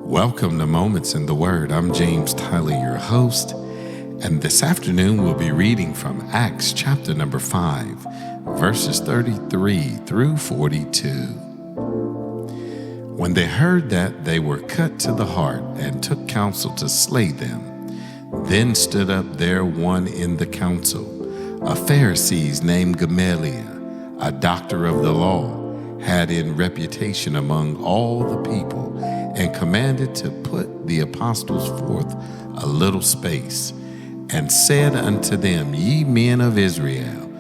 Welcome to Moments in the Word. I'm James Tyler, your host, and this afternoon we'll be reading from Acts chapter number 5, verses 33 through 42. When they heard that, they were cut to the heart and took counsel to slay them. Then stood up there one in the council, a Pharisee named Gamaliel, a doctor of the law, had in reputation among all the people, and commanded to put the apostles forth a little space, and said unto them, Ye men of Israel,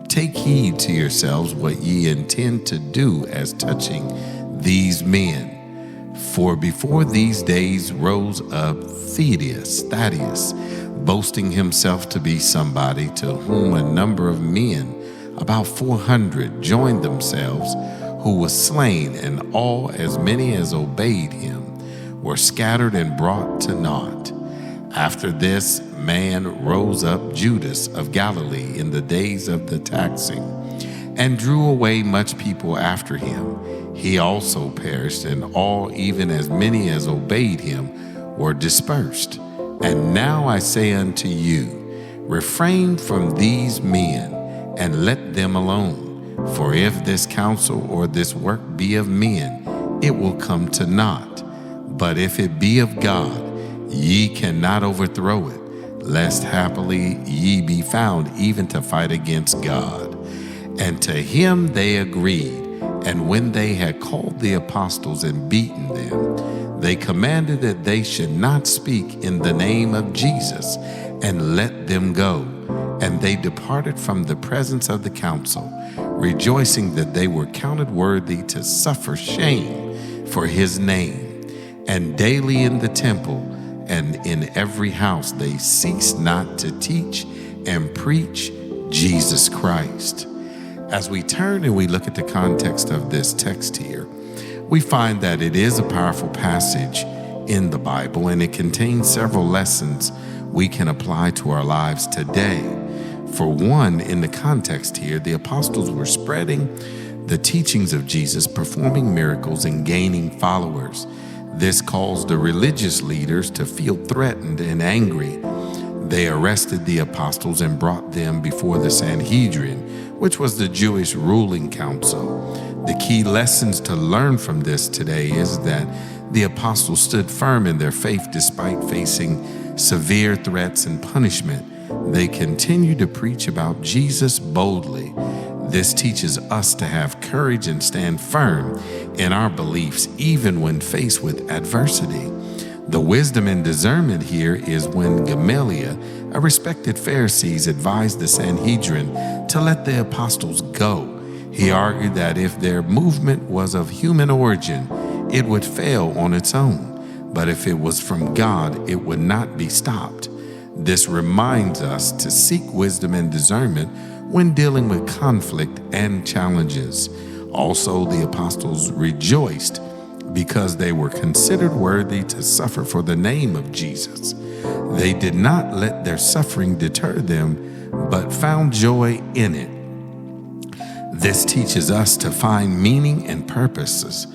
take heed to yourselves what ye intend to do as touching these men. For before these days rose up Thaddeus, boasting himself to be somebody, to whom a number of men, about 400, joined themselves, who was slain, and all as many as obeyed him were scattered and brought to naught. After this man rose up Judas of Galilee in the days of the taxing, and drew away much people after him. He also perished, and all, even as many as obeyed him, were dispersed. And now I say unto you, refrain from these men, and let them alone. For if this counsel or this work be of men, it will come to naught. But if it be of God, ye cannot overthrow it, lest haply ye be found even to fight against God. And to him they agreed. And when they had called the apostles and beaten them, they commanded that they should not speak in the name of Jesus, and let them go. And they departed from the presence of the council, rejoicing that they were counted worthy to suffer shame for his name. And daily in the temple and in every house they ceased not to teach and preach Jesus Christ. As we turn and we look at the context of this text here, we find that it is a powerful passage in the Bible, and it contains several lessons we can apply to our lives today. For one, in the context here, the apostles were spreading the teachings of Jesus, performing miracles, and gaining followers. This caused the religious leaders to feel threatened and angry. They arrested the apostles and brought them before the Sanhedrin, which was the Jewish ruling council. The key lessons to learn from this today is that the apostles stood firm in their faith despite facing severe threats and punishment. They continue to preach about Jesus boldly. This teaches us to have courage and stand firm in our beliefs even when faced with adversity. The wisdom and discernment here is when Gamaliel, a respected Pharisee, advised the Sanhedrin to let the apostles go. He argued that if their movement was of human origin, it would fail on its own, but if it was from God, it would not be stopped. This reminds us to seek wisdom and discernment when dealing with conflict and challenges. Also, the apostles rejoiced because they were considered worthy to suffer for the name of Jesus. They did not let their suffering deter them, but found joy in it. This teaches us to find meaning and purpose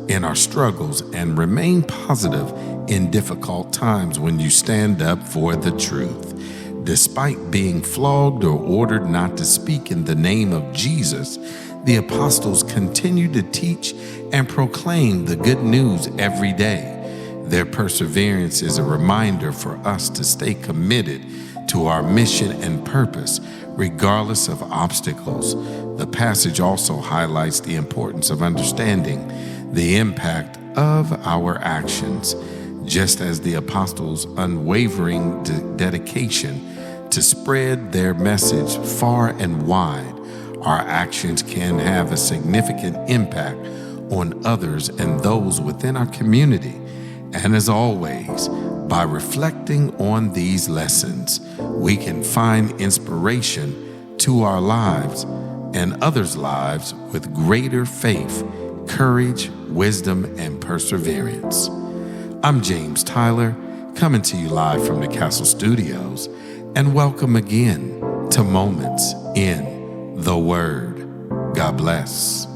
in our struggles, and remain positive in difficult times when you stand up for the truth. Despite being flogged or ordered not to speak in the name of Jesus, the apostles continued to teach and proclaim the good news every day. Their perseverance is a reminder for us to stay committed to our mission and purpose, regardless of obstacles. The passage also highlights the importance of understanding the impact of our actions. Just as the apostles' unwavering dedication to spread their message far and wide, our actions can have a significant impact on others and those within our community. And as always, by reflecting on these lessons, we can find inspiration to our lives and others' lives with greater faith, courage, wisdom, and perseverance. I'm James Tyler, coming to you live from the Castle Studios, and welcome again to Moments in the Word. God bless.